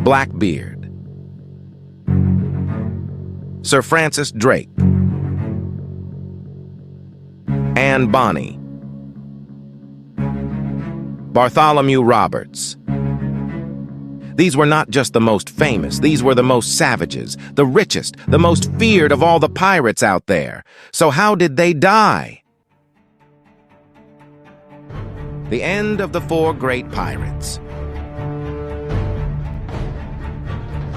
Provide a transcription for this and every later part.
Blackbeard, Sir Francis Drake, and Bonny, Bartholomew Roberts. These were not just the most famous, these were the most savages, the richest, the most feared of all the pirates out there. So how did they die? The end of the four great pirates.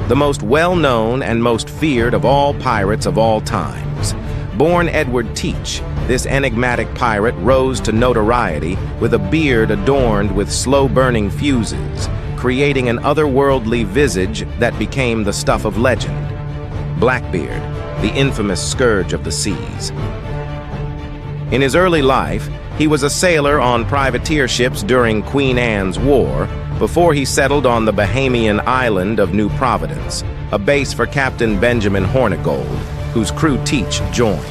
The most well-known and most feared of all pirates of all times. Born Edward Teach, this enigmatic pirate rose to notoriety with a beard adorned with slow-burning fuses, creating an otherworldly visage that became the stuff of legend. Blackbeard, the infamous scourge of the seas. In his early life, he was a sailor on privateer ships during Queen Anne's War, before he settled on the Bahamian island of New Providence, a base for Captain Benjamin Hornigold, whose crew Teach joined.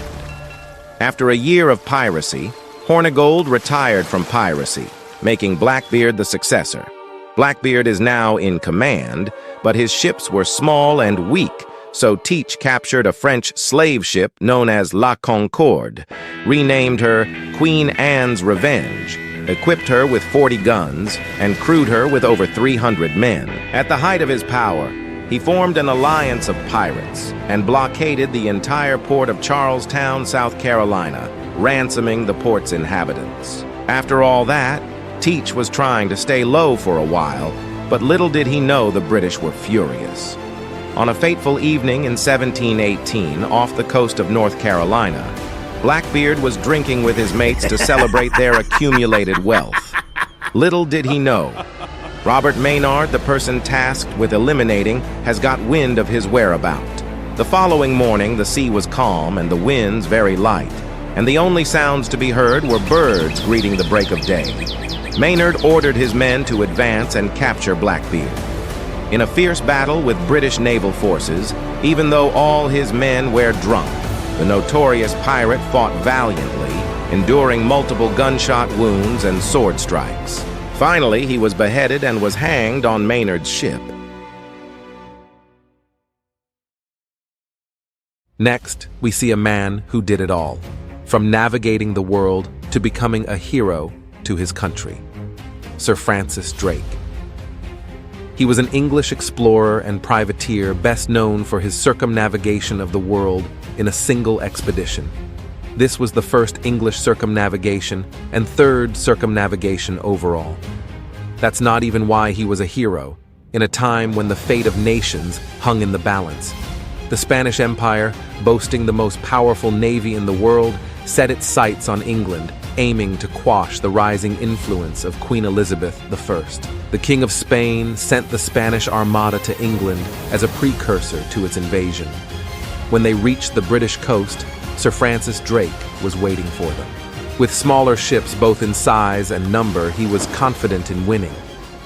After a year of piracy, Hornigold retired from piracy, making Blackbeard the successor. Blackbeard is now in command, but his ships were small and weak, so Teach captured a French slave ship known as La Concorde, renamed her Queen Anne's Revenge, equipped her with 40 guns, and crewed her with over 300 men. At the height of his power, he formed an alliance of pirates and blockaded the entire port of Charlestown, South Carolina, ransoming the port's inhabitants. After all that, Teach was trying to stay low for a while, but little did he know the British were furious. On a fateful evening in 1718, off the coast of North Carolina, Blackbeard was drinking with his mates to celebrate their accumulated wealth. Little did he know, Robert Maynard, the person tasked with eliminating, has got wind of his whereabout. The following morning, the sea was calm and the winds very light, and the only sounds to be heard were birds greeting the break of day. Maynard ordered his men to advance and capture Blackbeard. In a fierce battle with British naval forces, even though all his men were drunk, the notorious pirate fought valiantly, enduring multiple gunshot wounds and sword strikes. Finally, he was beheaded and was hanged on Maynard's ship. Next, we see a man who did it all, from navigating the world to becoming a hero to his country. Sir Francis Drake. He was an English explorer and privateer best known for his circumnavigation of the world in a single expedition. This was the first English circumnavigation and third circumnavigation overall. That's not even why he was a hero, in a time when the fate of nations hung in the balance. The Spanish Empire, boasting the most powerful navy in the world, set its sights on England, aiming to quash the rising influence of Queen Elizabeth I. The King of Spain sent the Spanish Armada to England as a precursor to its invasion. When they reached the British coast, Sir Francis Drake was waiting for them. With smaller ships both in size and number, he was confident in winning.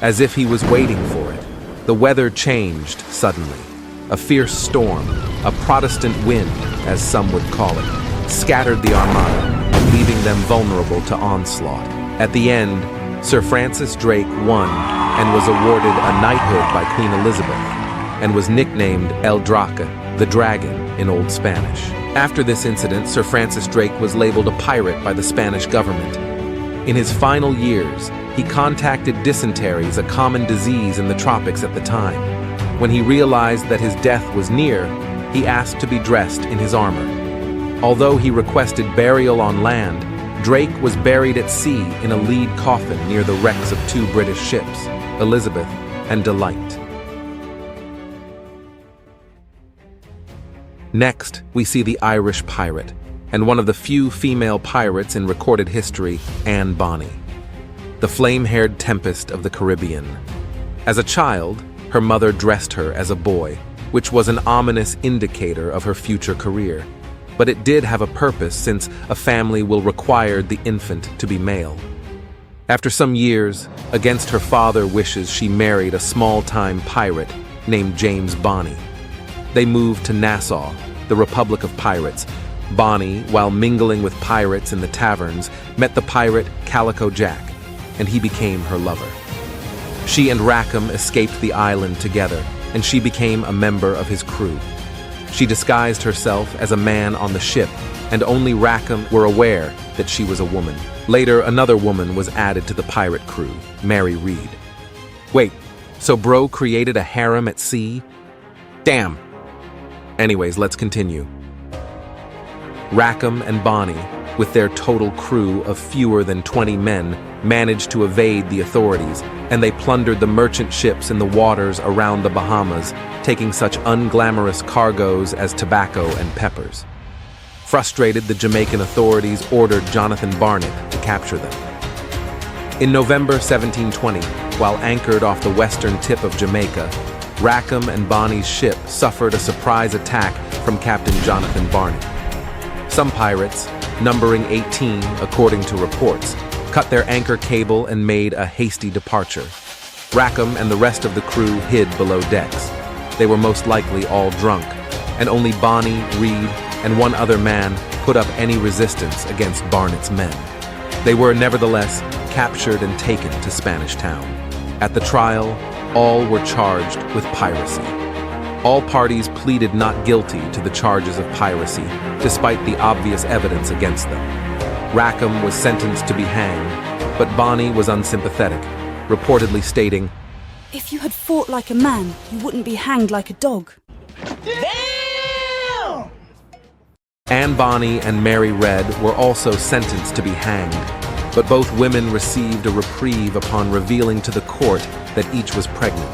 As if he was waiting for it, the weather changed suddenly. A fierce storm, a Protestant wind, as some would call it, scattered the Armada, leaving them vulnerable to onslaught. At the end, Sir Francis Drake won and was awarded a knighthood by Queen Elizabeth, and was nicknamed El Draque, the Dragon, in Old Spanish. After this incident, Sir Francis Drake was labeled a pirate by the Spanish government. In his final years, he contacted dysentery, a common disease in the tropics at the time. When he realized that his death was near, he asked to be dressed in his armor. Although he requested burial on land, Drake was buried at sea in a lead coffin near the wrecks of two British ships, Elizabeth and Delight. Next, we see the Irish pirate, and one of the few female pirates in recorded history, Anne Bonny, the flame-haired tempest of the Caribbean. As a child, her mother dressed her as a boy, which was an ominous indicator of her future career. But it did have a purpose, since a family will require the infant to be male. After some years, against her father's wishes, she married a small-time pirate named James Bonny. They moved to Nassau, the Republic of Pirates. Bonny, while mingling with pirates in the taverns, met the pirate Calico Jack, and he became her lover. She and Rackham escaped the island together, and she became a member of his crew. She disguised herself as a man on the ship, and only Rackham were aware that she was a woman. Later, another woman was added to the pirate crew, Mary Reed. Wait, so bro created a harem at sea? Damn! Anyways, let's continue. Rackham and Bonny, with their total crew of fewer than 20 men, managed to evade the authorities, and they plundered the merchant ships in the waters around the Bahamas, taking such unglamorous cargoes as tobacco and peppers. Frustrated, the Jamaican authorities ordered Jonathan Barnett to capture them. In November 1720, while anchored off the western tip of Jamaica, Rackham and Bonny's ship suffered a surprise attack from Captain Jonathan Barnett. Some pirates, numbering 18 according to reports, cut their anchor cable and made a hasty departure. Rackham and the rest of the crew hid below decks. They were most likely all drunk, and only Bonny, Reed, and one other man put up any resistance against Barnett's men. They were nevertheless captured and taken to Spanish Town. At the trial, all were charged with piracy. All parties pleaded not guilty to the charges of piracy, despite the obvious evidence against them. Rackham was sentenced to be hanged, but Bonny was unsympathetic, reportedly stating, "If you had fought like a man, you wouldn't be hanged like a dog." Damn! Anne Bonny and Mary Red were also sentenced to be hanged, but both women received a reprieve upon revealing to the court that each was pregnant.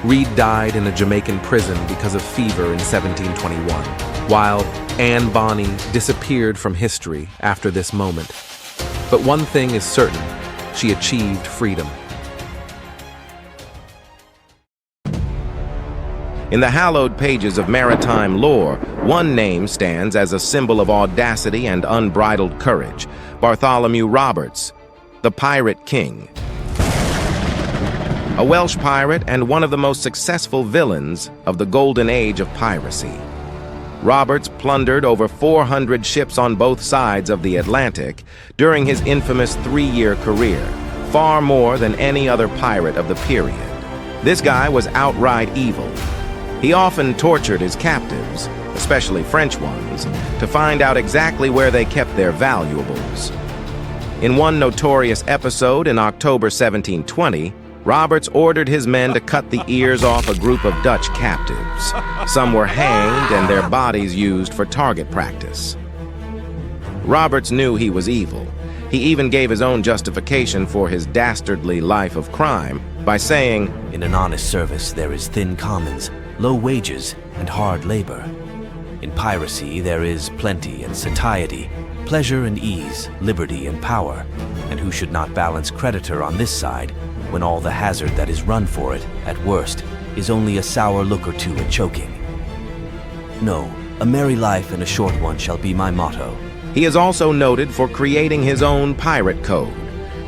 Reed died in a Jamaican prison because of fever in 1721, while Anne Bonny disappeared from history after this moment. But one thing is certain, she achieved freedom. In the hallowed pages of maritime lore, one name stands as a symbol of audacity and unbridled courage: Bartholomew Roberts, the Pirate King. A Welsh pirate and one of the most successful villains of the golden age of piracy. Roberts plundered over 400 ships on both sides of the Atlantic during his infamous 3-year career, far more than any other pirate of the period. This guy was outright evil. He often tortured his captives, especially French ones, to find out exactly where they kept their valuables. In one notorious episode in October 1720, Roberts ordered his men to cut the ears off a group of Dutch captives. Some were hanged and their bodies used for target practice. Roberts knew he was evil. He even gave his own justification for his dastardly life of crime by saying, "In an honest service there is thin commons, low wages, and hard labor. In piracy there is plenty and satiety, pleasure and ease, liberty and power, and who should not balance creditor on this side, when all the hazard that is run for it, at worst, is only a sour look or two at choking. No, a merry life and a short one shall be my motto." He is also noted for creating his own pirate code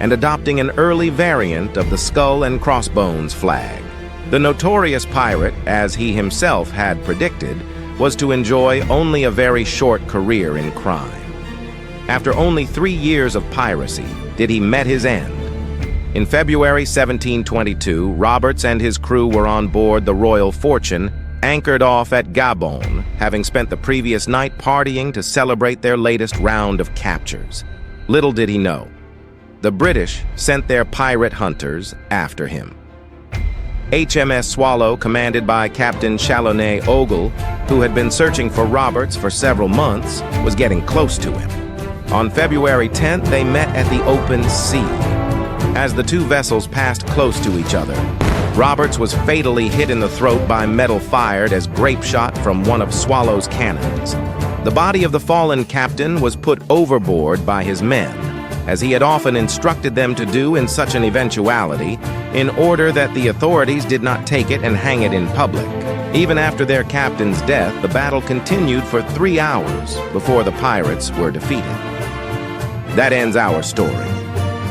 and adopting an early variant of the skull and crossbones flag. The notorious pirate, as he himself had predicted, was to enjoy only a very short career in crime. After only 3 years of piracy did he met his end. In February 1722, Roberts and his crew were on board the Royal Fortune, anchored off at Gabon, having spent the previous night partying to celebrate their latest round of captures. Little did he know, the British sent their pirate hunters after him. HMS Swallow, commanded by Captain Chalonnais Ogle, who had been searching for Roberts for several months, was getting close to him. On February 10th, they met at the open sea. As the two vessels passed close to each other, Roberts was fatally hit in the throat by metal fired as grape shot from one of Swallow's cannons. The body of the fallen captain was put overboard by his men, as he had often instructed them to do in such an eventuality, in order that the authorities did not take it and hang it in public. Even after their captain's death, the battle continued for 3 hours before the pirates were defeated. That ends our story.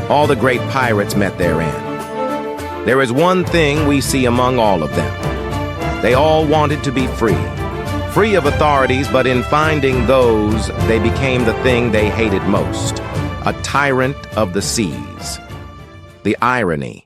All the great pirates met their end. There is one thing we see among all of them. They all wanted to be free. Free of authorities, but in finding those, they became the thing they hated most. A tyrant of the seas. The irony